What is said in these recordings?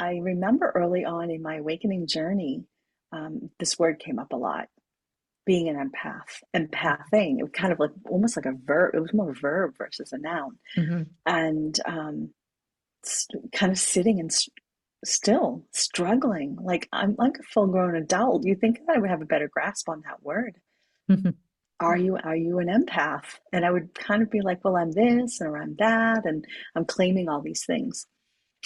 I remember early on in my awakening journey, this word came up a lot, being an empath, empathing. It was kind of like almost like a verb. It was more a verb versus a noun. Hmm. And kind of sitting and still struggling. Like I'm like a full grown adult. You think that I would have a better grasp on that word. Are you an empath? And I would kind of be like, well, I'm this or I'm that, and I'm claiming all these things.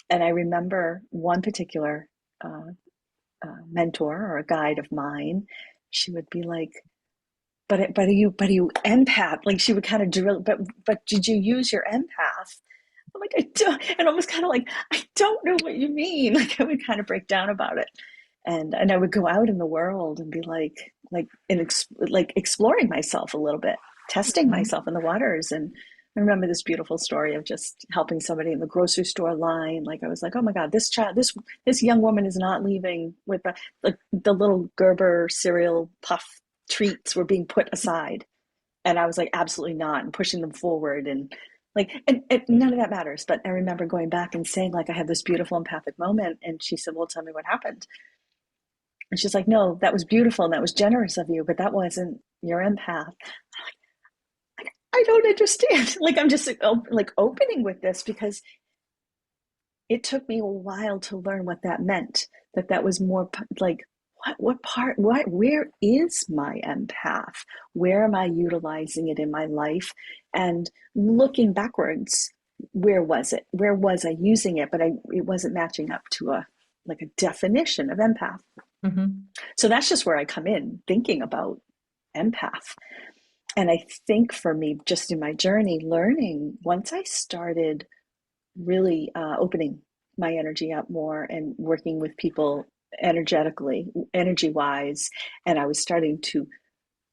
And I remember one particular uh, mentor or a guide of mine. She would be like, but are you empath? Like she would kind of drill, but did you use your empath? I'm like, I don't, and almost kind of like, I don't know what you mean. Like I would kind of break down about it, and I would go out in the world and be like exploring myself a little bit, testing Hmm. myself in the waters. And I remember this beautiful story of just helping somebody in the grocery store line. Like I was like, oh my God, this young woman is not leaving with the little Gerber cereal puff treats were being put aside. And I was like, absolutely not, and pushing them forward. And like, and none of that matters. But I remember going back and saying, like, I had this beautiful empathic moment. And she said, well, tell me what happened. And she's like, no, that was beautiful and that was generous of you, but that wasn't your empath. I don't understand. Like, I'm just like opening with this because it took me a while to learn what that meant. That was more like, what part, where is my empath? Where am I utilizing it in my life? And looking backwards, where was it? Where was I using it? But it wasn't matching up to a definition of empath. Hmm. So that's just where I come in thinking about empath. And I think for me, just in my journey, learning, once I started really opening my energy up more and working with people energetically, energy wise, and I was starting to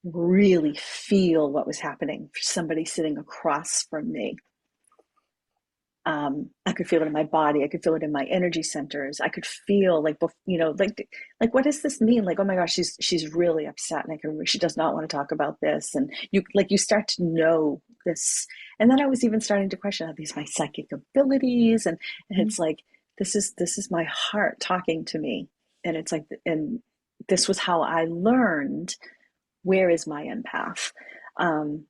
really feel what was happening for somebody sitting across from me. I could feel it in my body. I could feel it in my energy centers. I could feel like, like what does this mean? Like, oh my gosh, she's really upset, and she does not want to talk about this. And you start to know this. And then I was even starting to question, are these my psychic abilities? And it's like this is my heart talking to me. And it's like, and this was how I learned where is my empath. Um,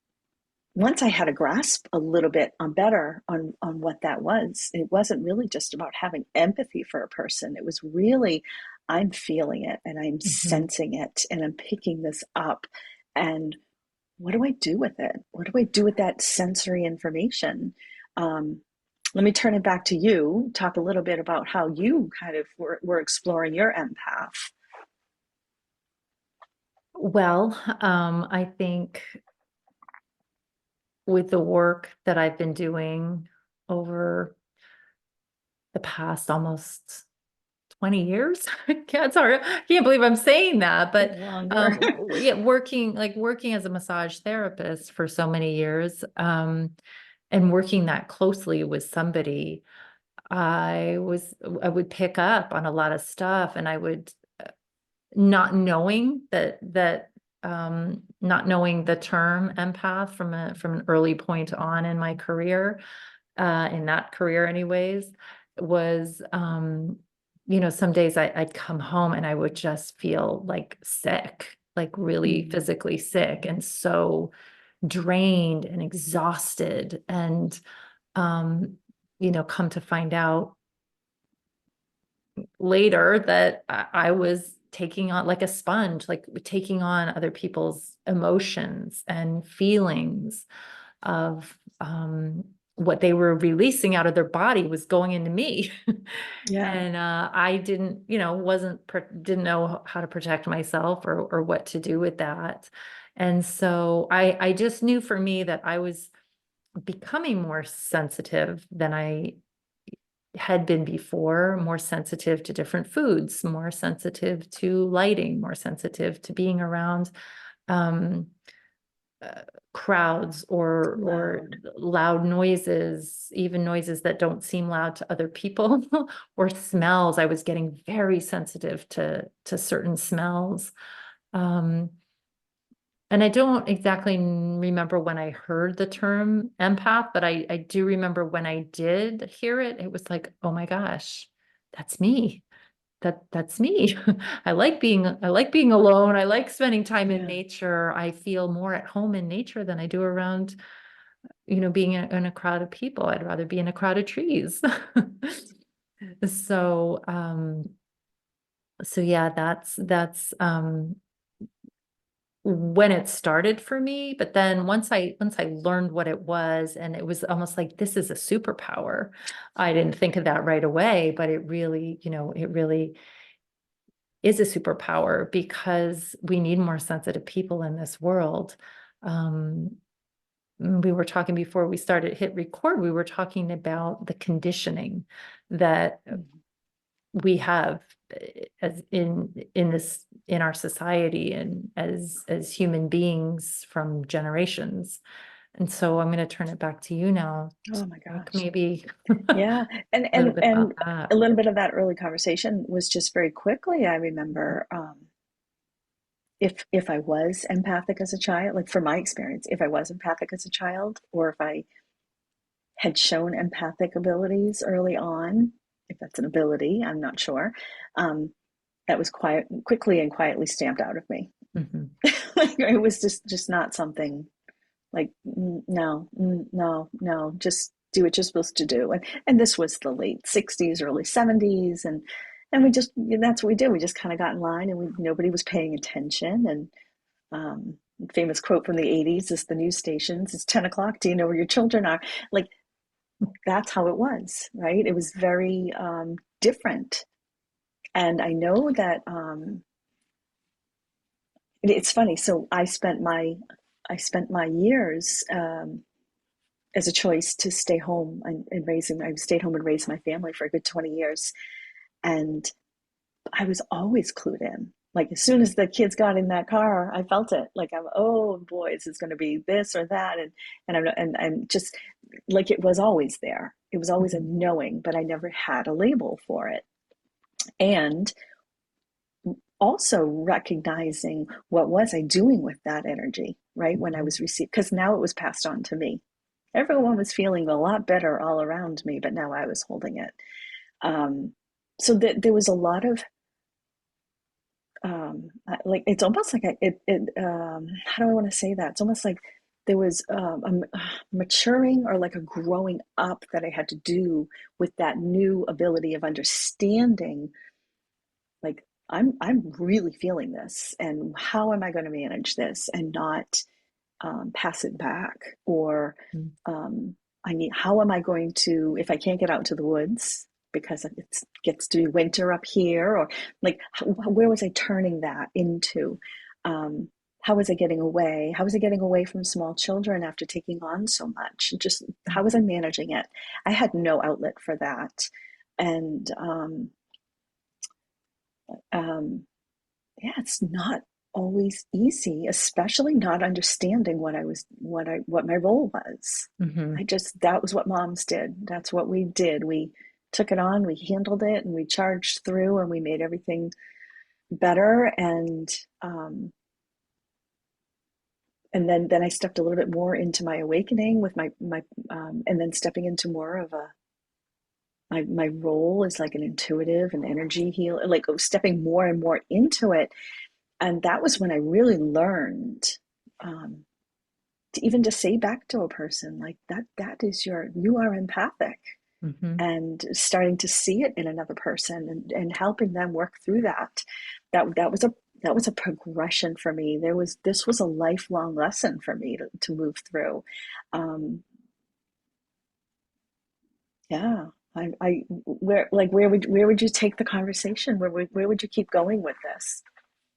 Once I had a grasp a little bit on better on what that was, it wasn't really just about having empathy for a person. It was really, I'm feeling it and I'm Hmm. sensing it and I'm picking this up. And what do I do with it? What do I do with that sensory information? Um, Let me turn it back to you. Talk a little bit about how you kind of were exploring your empath. Well, I think with the work that I've been doing over the past almost 20 years. It's hard. I can't believe I'm saying that, but Longer. yeah, working as a massage therapist for so many years, and working that closely with somebody, I would pick up on a lot of stuff, and I would, not knowing not knowing the term empath from an early point on in my career, in that career anyways, was, some days I'd come home and I would just feel like sick, like really Mm, physically sick, and so drained and exhausted. And, um, come to find out later that I was taking on, like a sponge, like taking on other people's emotions and feelings of, what they were releasing out of their body was going into me. yeah. And I didn't, didn't know how to protect myself, or what to do with that. And so I just knew for me that I was becoming more sensitive than I had been before, more sensitive to different foods, more sensitive to lighting, more sensitive to being around, um, uh, crowds, or Loud. loud noises, even noises that don't seem loud to other people, or smells. I was getting very sensitive to certain smells. Um, and I don't exactly remember when I heard the term empath, but I do remember when I did hear it, it was like, oh my gosh, that's me. That's me. I like being alone. I like spending time in Yeah. nature. I feel more at home in nature than I do around, being in a crowd of people. I'd rather be in a crowd of trees. So, so yeah, that's when it started for me. But then once I learned what it was, and it was almost like this is a superpower. I didn't think of that right away, but it really is a superpower because we need more sensitive people in this world. Um, we were talking before we started hit record, we were talking about the conditioning that Mhm. we have as in our society and as human beings from generations. And so I'm going to turn it back to you now to Oh my talk gosh. maybe a Yeah. And little and bit about and that. a little bit of that early conversation was just very quickly. I remember if I was empathic as a child, like from my experience, if I was empathic as a child, or if I had shown empathic abilities early on, if that's an ability, I'm not sure. Um, that was quickly and quietly stamped out of me. Mhm. Like, it was just not something like no, no, no, just do what you're supposed to do. And this was the late 60s, early 70s, and we just that's what we did. We just kind of got in line, and nobody was paying attention. And famous quote from the 80s is the news stations, it's 10 o'clock, do you know where your children are? Like, that's how it was, right? It was very different. And I know that it's funny. So I spent my years as a choice to stay home and raising. I stayed home and raised my family for a good 20 years, and I was always clued in. Like, as soon as the kids got in that car, I felt it. Like, oh boy, this is going to be this or that, and I'm just like, it was always there. It was always a Mhm. knowing, but I never had a label for it. And also recognizing what was I doing with that energy, right? When I Mhm. was received, because now it was passed on to me. Everyone was feeling a lot better all around me, but now I was holding it. Um, so there was a lot of like, it's almost like how do I want to say that? It's almost like there was a maturing, or like a growing up that I had to do with that new ability of understanding, like, I'm really feeling this, and how am I going to manage this and not pass it back, or um, how am I going to, if I can't get out to the woods because it gets to be winter up here, or like, where was I turning that into? Um, how was I getting away? How was I getting away from small children after taking on so much? Just how was I managing it? I had no outlet for that, and um, yeah, it's not always easy, especially not understanding what my role was. Mhm. That was what moms did. That's what we did. We took it on, we handled it, and we charged through, and we made everything better. And then I stepped a little bit more into my awakening with my and then stepping into more of a my role as like an intuitive and energy healer, like stepping more and more into it. And that was when I really learned um, to even just say back to a person like that is you are empathic, Mhm. and starting to see it in another person, and helping them work through that. That was a progression for me. This was a lifelong lesson for me to move through. Um, yeah. Where would you take the conversation? Where would you keep going with this?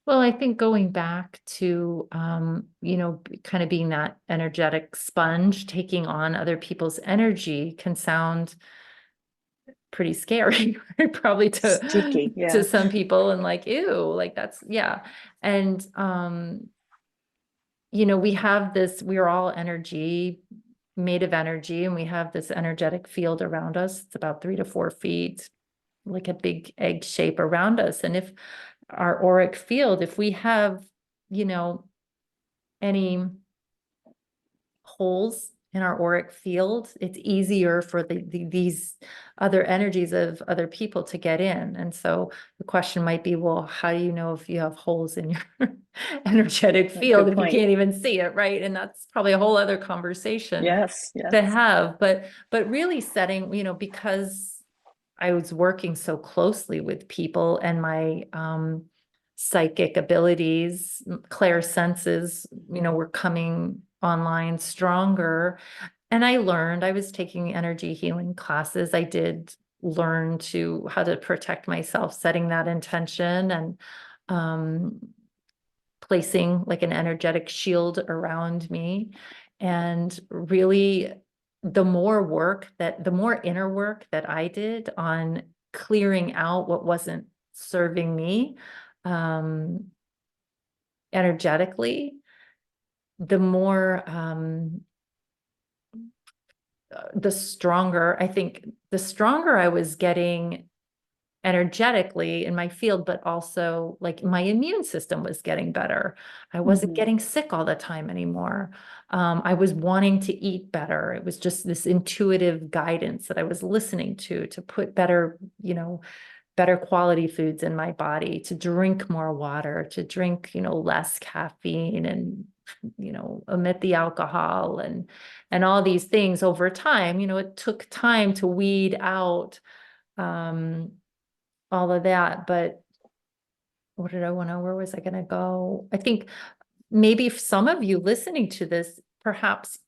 Well, I think going back to, kind of being that energetic sponge, taking on other people's energy can sound pretty scary, right? Probably Sticky, to yeah. some people, and like, ew, like that's, yeah. And, we are all energy, made of energy, and we have this energetic field around us. It's about 3 to 4 feet, like a big egg shape around us. And if our auric field, if we have, you know, any holes in our auric field, it's easier for these other energies of other people to get in. And so the question might be, well, how do you know if you have holes in your energetic field Good if you point. can't even see it, right? And that's probably a whole other conversation Yes, to yes. have. But really setting, because I was working so closely with people, and my psychic abilities, clairsenses, were coming online stronger. And I was taking energy healing classes. I did learn to how to protect myself, setting that intention, and um, placing like an energetic shield around me. And really, the more inner work that I did on clearing out what wasn't serving me um, energetically, the more the stronger, I think, the stronger I was getting energetically in my field, but also like my immune system was getting better. I wasn't Hmm. getting sick all the time anymore. I was wanting to eat better. It was just this intuitive guidance that I was listening to put better, better quality foods in my body, to drink more water, to drink, less caffeine, and, omit the alcohol, and all these things over time. It took time to weed out um, all of that. But what did I want to, where was I going to go? I think maybe if some of you listening to this, perhaps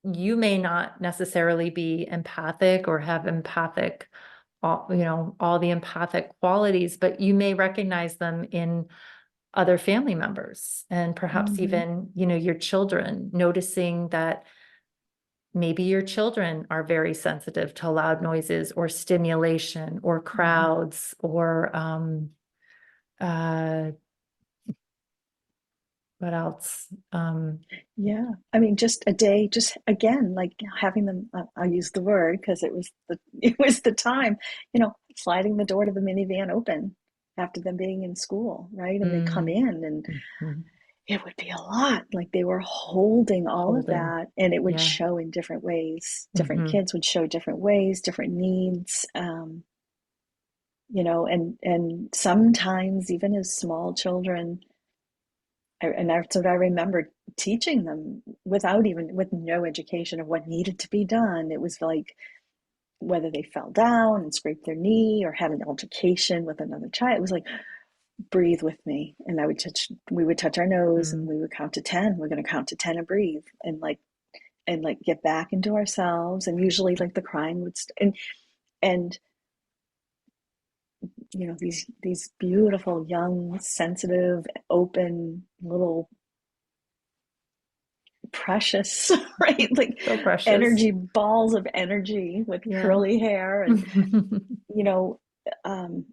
you may not necessarily be empathic or have empathic, all the empathic qualities, but you may recognize them in other family members, and perhaps Hmm. even, your children, noticing that maybe your children are very sensitive to loud noises or stimulation or Hmm. crowds or uh what else? Yeah. I mean, just a day, just again, like having them, I'll use the word because it was the time, sliding the door to the minivan open after them being in school, right? And they come mm, in and mhm. it would be a lot. Like they were holding all of Holding. that and it would Yeah. show in different ways. Different Hmm. kids would show different ways, different needs. And sometimes even as small children, and that's what I remember teaching them with no education of what needed to be done. It was like whether they fell down and scraped their knee or had an altercation with another child, it was like, breathe with me. And we would touch our nose and Mm. we would count to 10. We're going to count to 10 and breathe and get back into ourselves. And usually like the crying and, these beautiful, young, sensitive, open little precious, right? Like So precious. energy balls of energy with Yeah. curly hair. And, you know, um,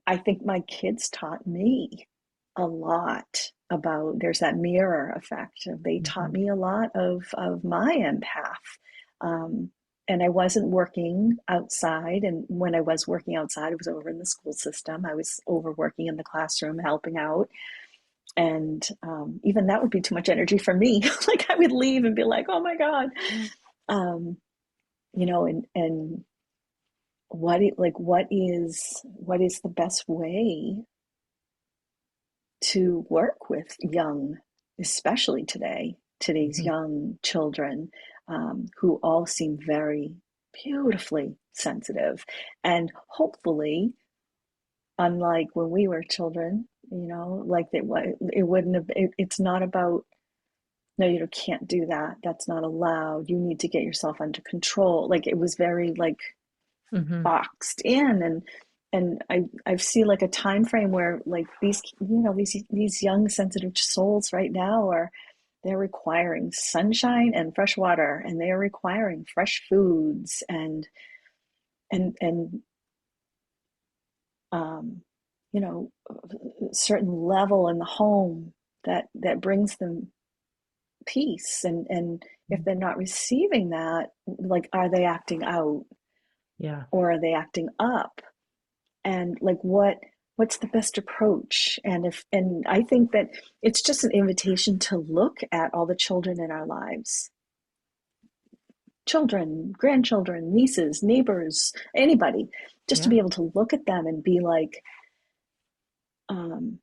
I think my kids taught me a lot about there's that mirror effect. They taught Mhm. me a lot of my empath. Um, and I wasn't working outside. And when I was working outside, I was over in the school system. I was over working in the classroom, helping out. And even that would be too much energy for me. Like I would leave and be like, oh my God. Um, and what is the best way to work with young, especially today's Mhm. young children, who all seem very beautifully sensitive, and hopefully, unlike when we were children, like it wouldn't have. It's not about, no, you can't do that. That's not allowed. You need to get yourself under control. Like it was very like Mhm. boxed in. And I've seen like a time frame where like these young sensitive souls right now they're requiring sunshine and fresh water, and they're requiring fresh foods and um a certain level in the home that brings them peace. And if they're not receiving that, like, are they acting out Yeah. or are they acting up? And like what's the best approach? And I think that it's just an invitation to look at all the children in our lives children, grandchildren, nieces, neighbors, anybody, just to Yeah. be able to look at them and be um,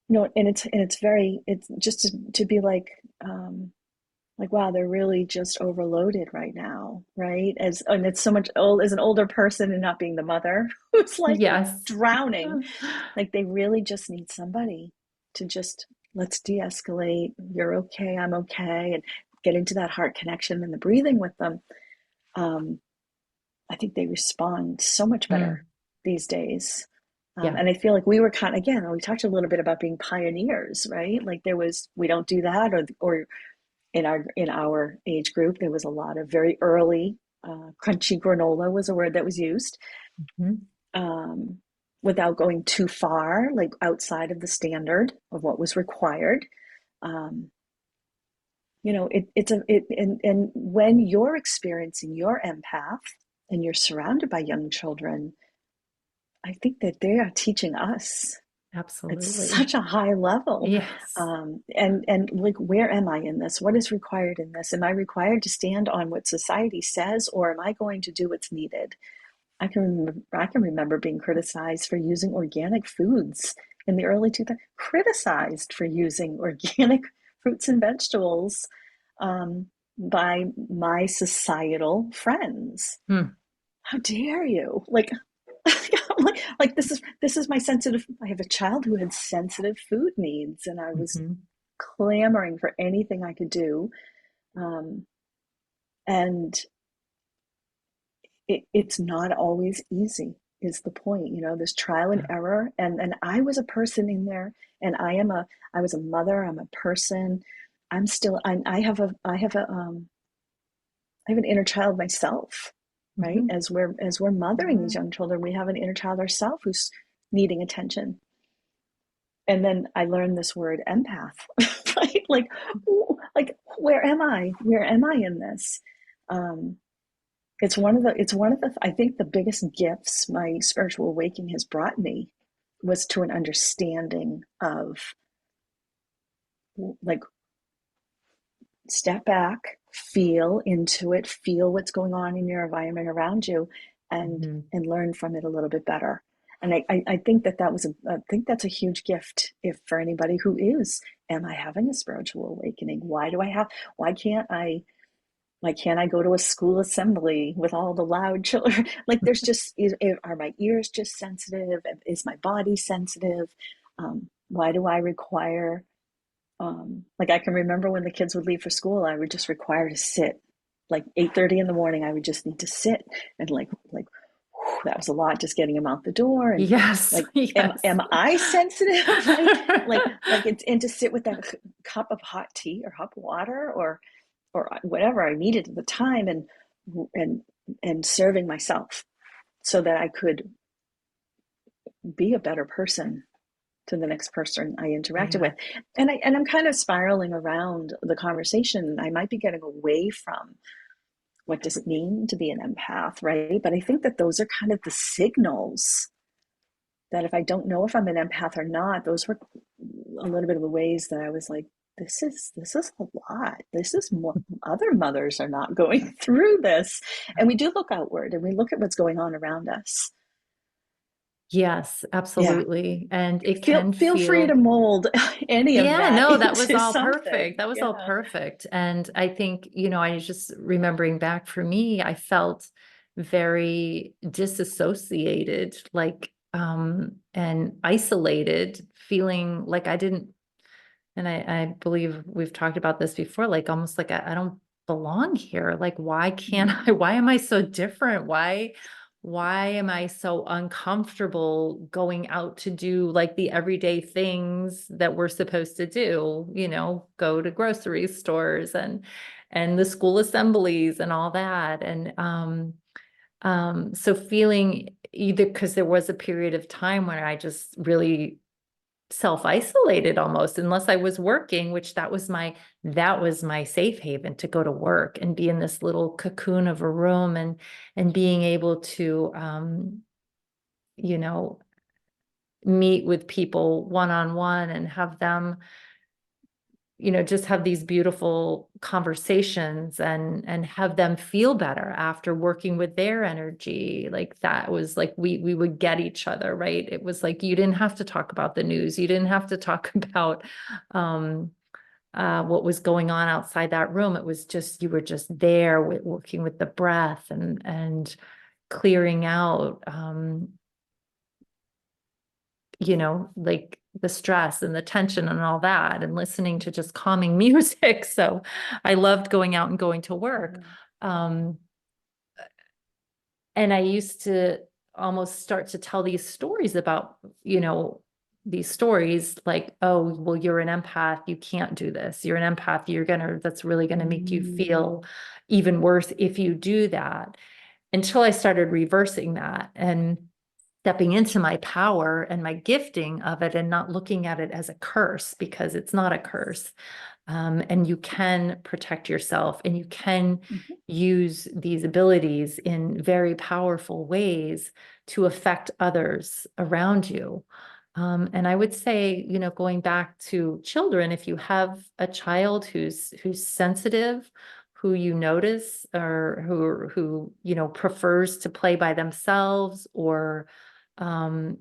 and it's very, it's just to be wow, they're really just overloaded right now, right? And it's so much old as an older person and not being the mother who's like Yes. drowning. Like they really just need somebody to just let's de-escalate. You're okay, I'm okay, and get into that heart connection and the breathing with them. Um, I think they respond so much better Mm. these days. Yeah. And I feel like we were kind of, again, we talked a little bit about being pioneers, right? Like there was, we don't do that, or in our age group, there was a lot of very early crunchy granola was a word that was used, Mhm. um, without going too far, like outside of the standard of what was required. Um, and when you're experiencing your empath and you're surrounded by young children, I think that they are teaching us at Absolutely. such a high level. Yes. And like, where am I in this? What is required in this? Am I required to stand on what society says, or am I going to do what's needed? I can remember being criticized for using organic foods in the early 2000s, criticized for using organic fruits and vegetables, um, by my societal friends. Hmm. How dare you? Like, this is my sensitive. I have a child who had sensitive food needs, and I was Mhm. clamoring for anything I could do. Um, and it's not always easy, is the point. There's trial and Yeah. error, and I was a person in there, and I was a mother. I'm a person. I have an inner child myself, right? Mhm. As we're mothering these Yeah. young children, we have an inner child ourselves who's needing attention. And then I learned this word empath, right? Like, where am I? Where am I in this? Um, it's one of the I think the biggest gifts my spiritual awakening has brought me was to an understanding of, like, step back, feel into it, feel what's going on in your environment around you, and Mhm. and learn from it a little bit better. And I think I think that's a huge gift, if for anybody who is, am I having a spiritual awakening? Why can't I go to a school assembly with all the loud children? Like, there's just, are my ears just sensitive? Is my body sensitive? Why do I require, like, I can remember when the kids would leave for school, I would just require to sit. Like 8:30 in the morning, I would just need to sit, and whew, that was a lot, just getting them out the door. And Yes. like, am Yes. am I sensitive? Right? Like it's, and to sit with that cup of hot tea or hot water, or whatever I needed at the time, and and serving myself so that I could be a better person to the next person I interacted Yeah. with. And I'm kind of spiraling around the conversation. I might be getting away from what does it mean to be an empath, right? But I think that those are kind of the signals that, if I don't know if I'm an empath or not, those were a little bit of the ways that I was like, this is a lot. This is more, other mothers are not going through this. And we do look outward and we look at what's going on around us. Yes, Yeah. absolutely. And it Feel can feel free to feel, mold any of yeah, that no, that was into all something. perfect. That was all Yeah. perfect. And I think, I was just remembering back for me, I felt very disassociated, like, and isolated, feeling like I didn't, and I believe we've talked about this before, like almost like I don't belong here. Like, why can't Mm. I, why am I so different? Why am I so uncomfortable going out to do like the everyday things that we're supposed to do, go to grocery stores and the school assemblies and all that. And so feeling, either because there was a period of time when I just really self-isolated almost, unless I was working, which that was my safe haven, to go to work and be in this little cocoon of a room, and being able to you know meet with people one-on-one and have them just have these beautiful conversations and have them feel better after working with their energy. Like that was like we would get each other, right? It was like you didn't have to talk about the news. You didn't have to talk about um what was going on outside that room. It was just you were just there with working with the breath and clearing out like the stress and the tension and all that, and listening to just calming music. So I loved going out and going to work. Um, and I used to almost start to tell these stories about, these stories like, oh, well, you're an empath. You can't do this. You're an empath. That's really going to make you Mm, feel even worse if you do that. Until I started reversing that and stepping into my power and my gifting of it and not looking at it as a curse, because it's not a curse. And you can protect yourself and you can mhm, use these abilities in very powerful ways to affect others around you. And I would say, going back to children, if you have a child who's sensitive, who you notice, or who prefers to play by themselves, or um,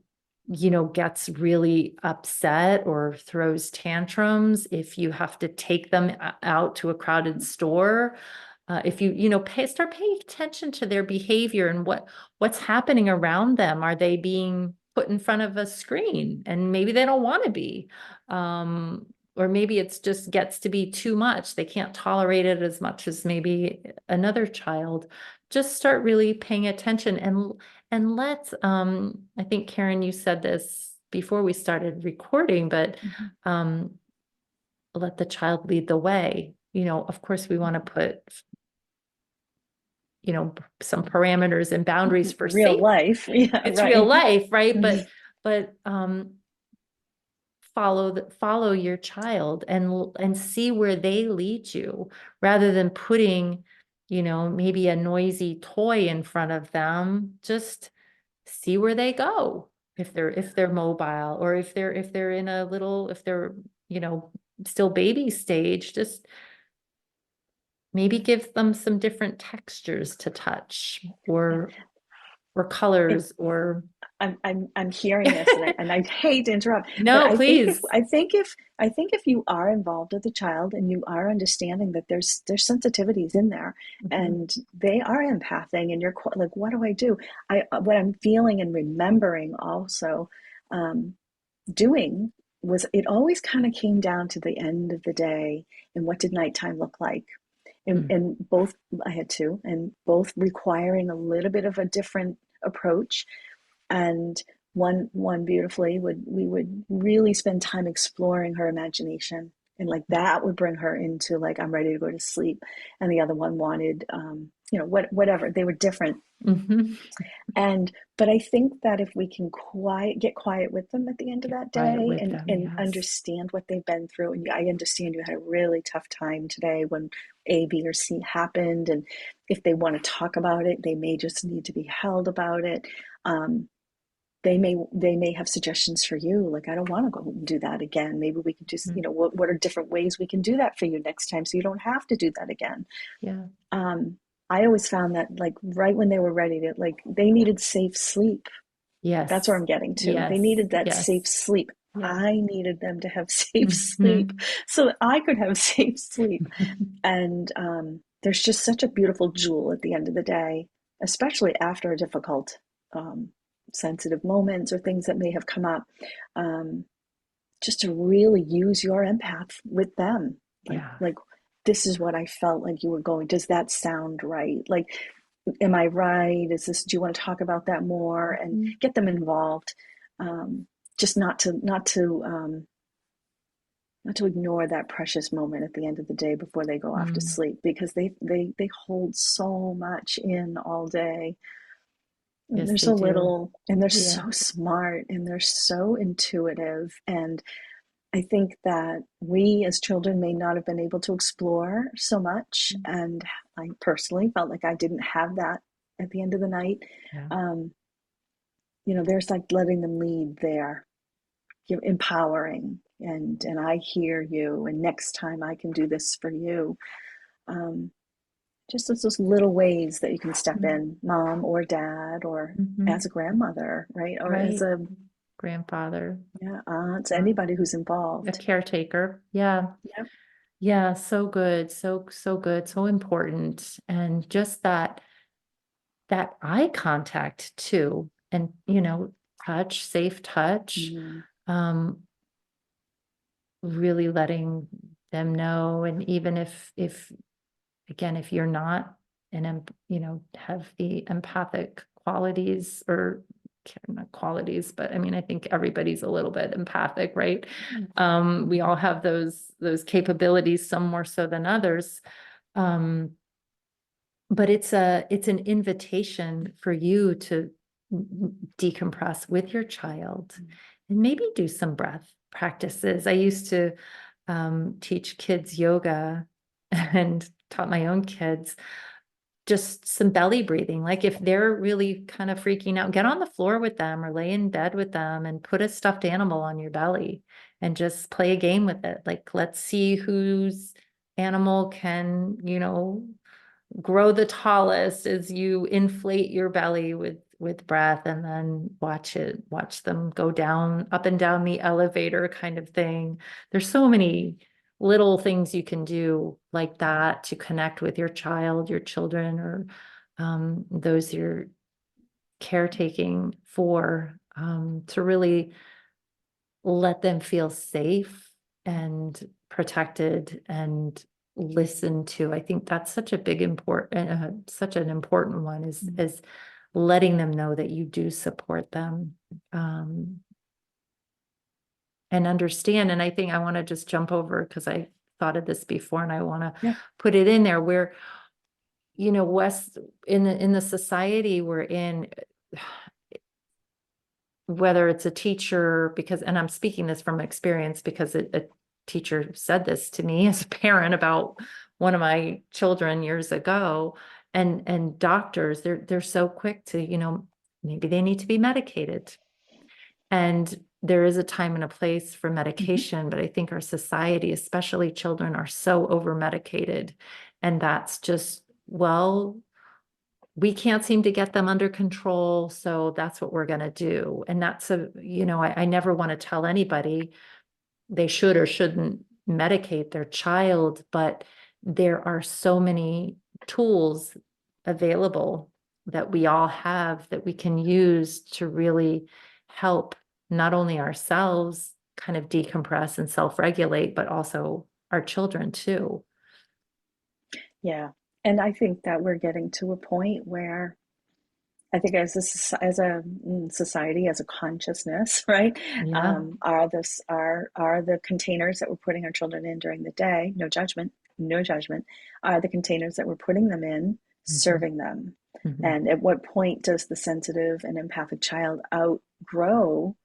gets really upset or throws tantrums, if you have to take them out to a crowded store, if start paying attention to their behavior and what's happening around them. Are they being put in front of a screen and maybe they don't want to be? Um, or maybe it's just gets to be too much. They can't tolerate it as much as maybe another child. Just start really paying attention and let's, I think Karen, you said this before we started recording, but mhm, um, let the child lead the way. Of course, we want to put, some parameters and boundaries mhm. for Real safety. life. Yeah, It's real right. life, right? But follow your child and see where they lead you, rather than putting, maybe a noisy toy in front of them. Just see where they go. If they're mobile, or if they're in a little, if they're, you know, still baby stage, just maybe give them some different textures to touch, or It, colors, or I'm hearing this, and I hate to interrupt, but no, please. I think if you are involved with the child and you are understanding that there's sensitivities in there, Mhm. and they are empathing, and you're like, what do I do? What I'm feeling and remembering also, um, doing was, it always kind of came down to the end of the day and what did nighttime look like. Mm. And both, I had two, and both requiring a little bit of a different approach. And one beautifully would we would really spend time exploring her imagination, and like that would bring her into like, I'm ready to go to sleep. And the other one wanted, whatever, they were different. Mhm. And but I think that if we can get quiet with them at the end of Get that quiet day, with them, and yes. understand what they've been through, and I understand you had a really tough time today when A, B, or C happened, and if they want to talk about it, they may just need to be held about it. Um, they may have suggestions for you, like, I don't want to go and do that again. Maybe we could just, Mhm. what are different ways we can do that for you next time so you don't have to do that again. Yeah. um, I always found that, like, right when they were ready to, like, they needed safe sleep. That's where Yes. I'm getting to. They Yes. needed that Yes. safe sleep. Yeah. I needed them to have safe sleep Mhm. so that I could have safe sleep. And there's just such a beautiful jewel at the end of the day, especially after a difficult, um, sensitive moments or things that may have come up. Um, just to really use your empath with them, Yeah. like, this is what I felt like you were going, does that sound right? Like, am I right? Is this, do you want to talk about that more? And Mhm. get them involved. um, just not to ignore that precious moment at the end of the day before they go off to Mm. sleep, because they hold so much in all day. And Yes, they're they so do. little, and they're Yeah. so smart, and they're so intuitive. And I think that we as children may not have been able to explore so much. And I personally felt like I didn't have that at the end of the night. Yeah. There's like letting them lead there, empowering. and I hear you, and next time I can do this for you. Um, just those little ways that you can step in, mom or dad, or Mm-hmm. as a grandmother, right? Or as Right. a, Grandfather, yeah, aunt, uh, anybody who's a involved. caretaker. Yeah. Yeah. Yeah. So good. So good. So important. And just that eye contact too. And, touch, safe touch, Mm, um, really letting them know. And even if again, if you're not have the empathic qualities or not qualities, but I mean, I think everybody's a little bit empathic, right? We all have those capabilities, some more so than others. Um, but it's an invitation for you to decompress with your child and maybe do some breath practices. I used to teach kids yoga and taught my own kids just some belly breathing. Like if they're really kind of freaking out, get on the floor with them or lay in bed with them and put a stuffed animal on your belly and just play a game with it. Like, let's see whose animal can, grow the tallest as you inflate your belly with breath, and then watch them go down, up and down the elevator kind of thing. There's so many little things you can do like that to connect with your child, your children, or those you're caretaking for, to really let them feel safe and protected and listened to. I think that's such a big important, such an important one, mm. is letting them know that you do support them, um, and understand. And I think I want to just jump over because I thought of this before and I want to Yeah. put it in there where, West in the society we're in, whether it's a teacher, because, and I'm speaking this from experience because a teacher said this to me as a parent about one of my children years ago, and doctors, they're so quick to, maybe they need to be medicated. And there is a time and a place for Mhm. medication, but I think our society, especially children, are so over medicated. And that's just, well, we can't seem to get them under control. So that's what we're going to do. And I never want to tell anybody they should or shouldn't medicate their child, but there are so many tools available that we all have that we can use to really help not only ourselves kind of decompress and self-regulate, but also our children too. Yeah. And I think that we're getting to a point where I think as a society, as a consciousness, right? Yeah. Are the containers that we're putting our children in during the day, no judgment, no judgment, are the containers that we're putting them in Mhm. serving them? Mhm. And at what point does the sensitive and empathic child outgrow?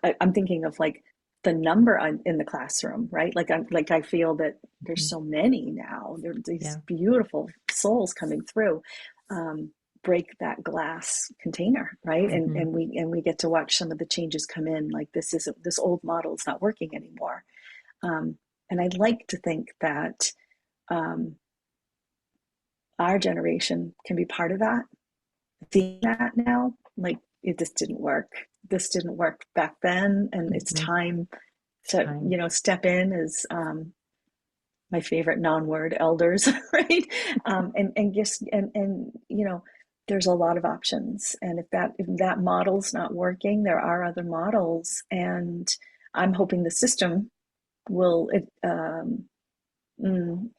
I'm thinking of like the number in the classroom, right? I feel that there's Mhm. so many now. There are these Yeah. beautiful souls coming through. Um, break that glass container, right? And Mhm. and we get to watch some of the changes come in. Like this old model is not working anymore. Um, and I'd like to think that um, our generation can be part of that. Seeing that now, like this didn't work. This didn't work back then, and it's Mhm. time to Time. step in as my favorite non-word elders, right? And just and there's a lot of options, and if that model's not working, there are other models, and I'm hoping the system will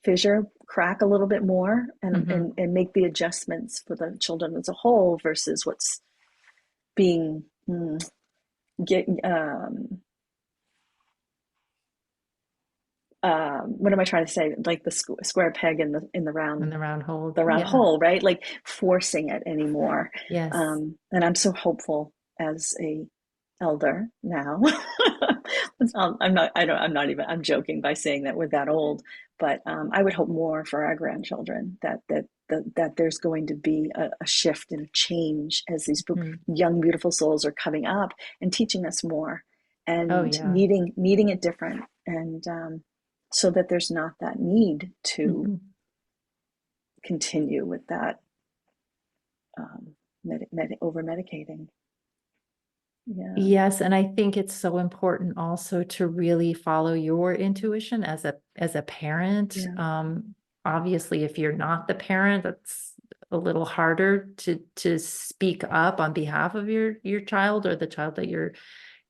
fissure, crack a little bit more, and, Mhm. and make the adjustments for the children as a whole versus what's being get what am I trying to say? Like the square peg in the In round the round hole. the round Yeah. hole, right? Like forcing it anymore. Yes. And I'm so hopeful as a elder now. I'm not. I don't. I'm not even. I'm joking by saying that we're that old, but I would hope more for our grandchildren that there's going to be a shift and a change as these Mhm. young, beautiful souls are coming up and teaching us more. Oh, and yeah. needing it different, and so that there's not that need to Mhm. continue with that over medicating. Yeah, Yes, and I think it's so important also to really follow your intuition as a parent. yeah, Obviously, if you're not the parent, that's a little harder to speak up on behalf of your child or the child that you're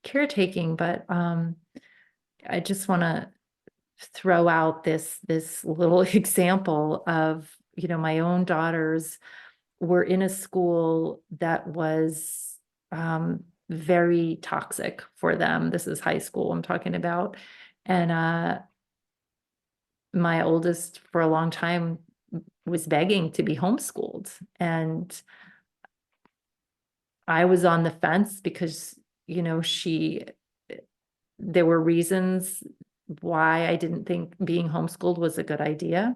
caretaking. But I just want to throw out this little example of, my own daughters were in a school that was very toxic for them. This is high school I'm talking about. And my oldest for a long time was begging to be homeschooled. And I was on the fence because, there were reasons why I didn't think being homeschooled was a good idea.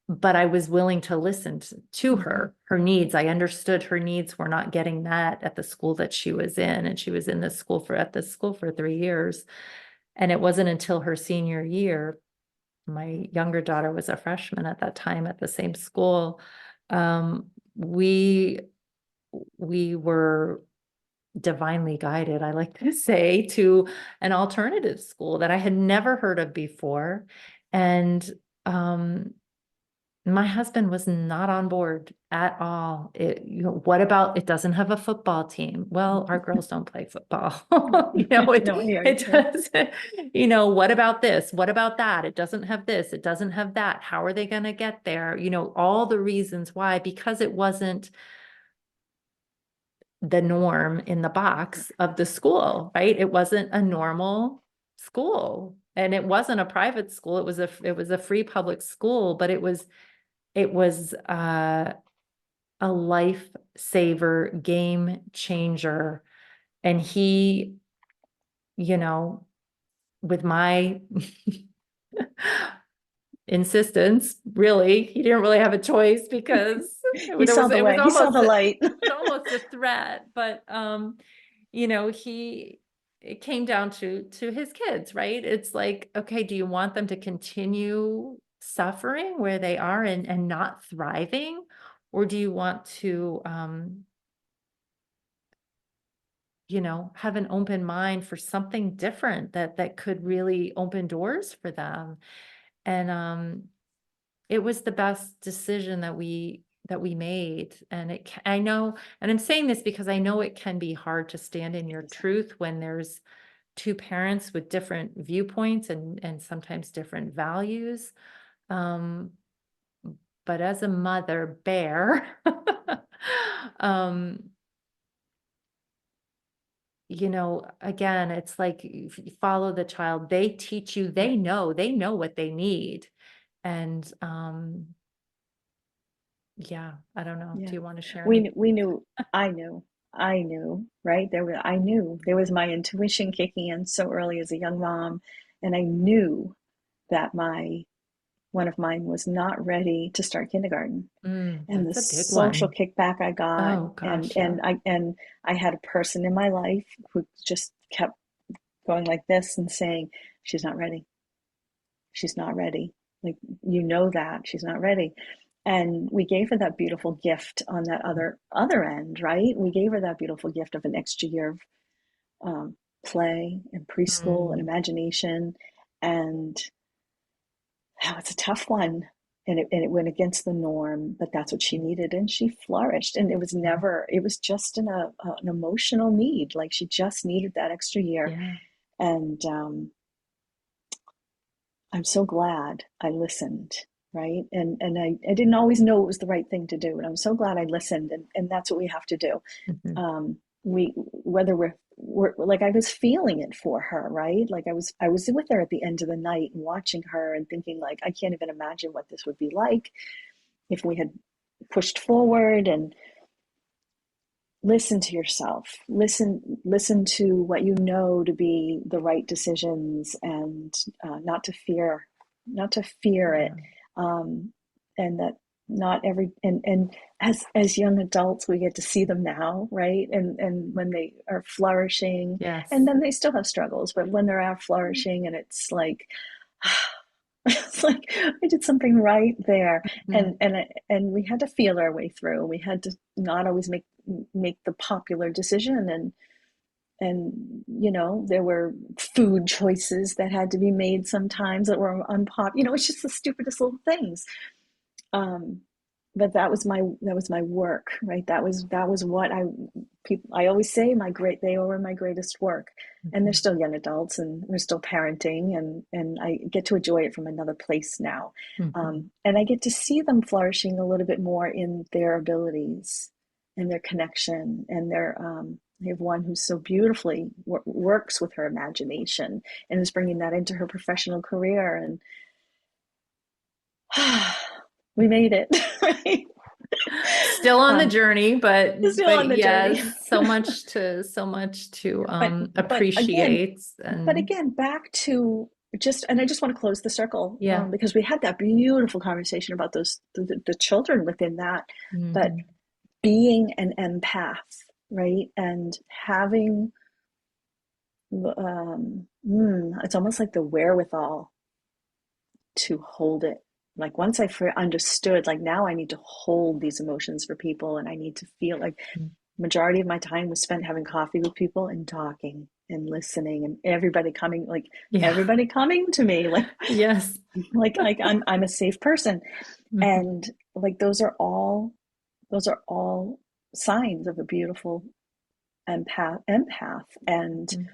But I was willing to listen to hmm, her needs. I understood her needs were not getting met at the school that she was in. And she was in at this school for 3 years. And it wasn't until her senior year, my younger daughter was a freshman at that time at the same school. We were divinely guided, I like to say, to an alternative school that I had never heard of before. And um, my husband was not on board at all. What about it doesn't have a football team? Well, our girls don't play football. It no, I hear you. it Yeah, doesn't, what about this? What about that? It doesn't have this, it doesn't have that. How are they going to get there? All the reasons why, because it wasn't the norm in the box of the school, right? It wasn't a normal school. And it wasn't a private school. It was a free public school, but it was a lifesaver, game changer. And he, you know, with my insistence, really, he didn't really have a choice because he it saw was the it was way. He saw almost the light. a threat. But he it came down to his kids, right? It's like, okay, do you want them to continue suffering where they are and not thriving? Or do you want to have an open mind for something different that could really open doors for them? And it was the best decision that we made. And I know, and I'm saying this because I know it can be hard to stand in your truth when there's two parents with different viewpoints and sometimes different values. Um, but as a mother bear, um, again, it's like if you follow the child, they teach you, Yeah, they know what they need. And yeah, I don't know. yeah. Do you want to share We any? we knew. I knew. Right there. I knew there was my intuition kicking in so early as a young mom, and I knew that my one of mine was not ready to start kindergarten. And the That's a big social one. kickback I got, Oh and gosh, yeah. I had a person in my life who just kept going like this and saying, "She's not ready. She's not ready. Like, you know that she's not ready." And we gave her that beautiful gift on that other end, right? We gave her that beautiful gift of an extra year of play and preschool and Mm, imagination, and that was a tough one. And it went against the norm, but that's what she needed. And she flourished. And it was just an emotional need. Like, she just needed that extra year. yeah. And I'm so glad I listened, right? And I didn't always know it was the right thing to do. And I'm so glad I listened. And that's what we have to do. Mhm. We whether we're like, I was feeling it for her, right? Like, I was with her at the end of the night and watching her and thinking, like, I can't even imagine what this would be like if we had pushed forward. And listen to yourself, listen to what you know to be the right decisions, and not to fear it. Yeah. um, and that not every and as young adults we get to see them now, right? And when they are flourishing, and Yes. then they still have struggles, but when they're out flourishing and it's like it's like I did something right there, Mhm. and we had to feel our way through. We had to not always make the popular decision, and there were food choices that had to be made sometimes that were it's just the stupidest little things. um, but that was my work, right? That was what I always say, they were my greatest work. And they're Mhm. still young adults, and we're still parenting, and I get to enjoy it from another place now. Mhm. And I get to see them flourishing a little bit more in their abilities and their connection, and I have one who's so beautifully works with her imagination and is bringing that into her professional career, and we made it, right? Still on the Um, journey, Still but on the journey. yes, so much to but but again, appreciate. but And again, back to and I just want to close the circle, yeah. because we had that beautiful conversation about the children within that, but Mhm. being an empath, right, and having it's almost like the wherewithal to hold it. Like once I understood, like now I need to hold these emotions for people, and I need to feel like majority of my time was spent having coffee with people and talking and listening, and Yeah. everybody coming to me like Yes. I'm a safe person. Mhm. And like those are all signs of a beautiful empath. And Mhm.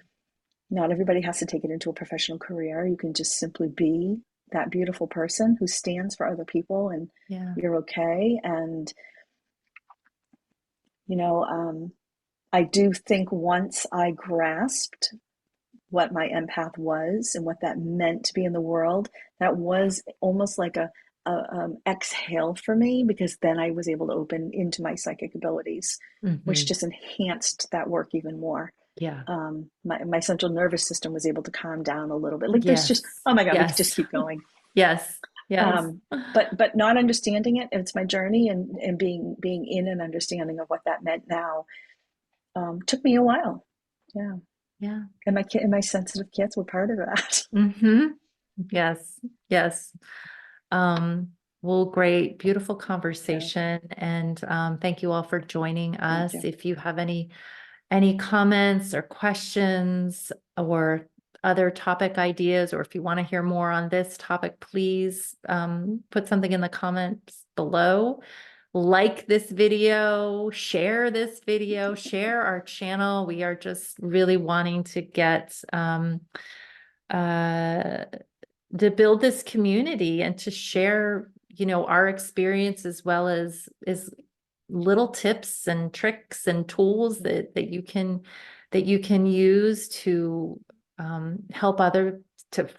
not everybody has to take it into a professional career. You can just simply be that beautiful person who stands for other people, and Yeah. you're okay. And you know um I do think once I grasped what my empath was and what that meant to be in the world, that was almost like a exhale for me, because then I was able to open into my psychic abilities, which Mhm. just enhanced that work even more. Yeah. My central nervous system was able to calm down a little bit. Like there's just, Yes. oh my God, we could just Yes. keep going. Yes. Yes. But not understanding it, it's my journey, and being in an understanding of what that meant now, took me a while. Yeah. Yeah. And my sensitive kids were part of that. Hmm. Yes. Yes. Um, well, great, beautiful Yeah. conversation. And thank you all for joining Thank us. you. If you have any comments or questions or other topic ideas, or if you want to hear more on this topic, please put something in the comments below. Like this video, share our channel. We are just really wanting to get uh, to build this community and to share, our experience as well as little tips and tricks and tools that you can use to help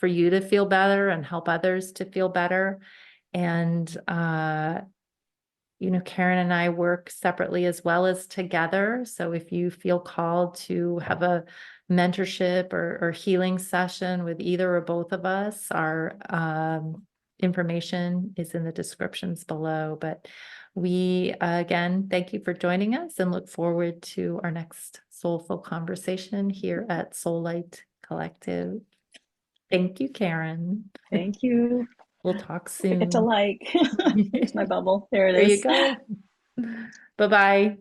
for you to feel better and help others to feel better. And Karen and I work separately as well as together. So if you feel called to have a mentorship or healing session with either or both of us, our information is in the descriptions below. But we, again, thank you for joining us and look forward to our next soulful conversation here at Soul Light Collective. Thank you, Karen. Thank you. We'll talk Forget to soon. like. There's my bubble. There it There you is. go. Bye-bye.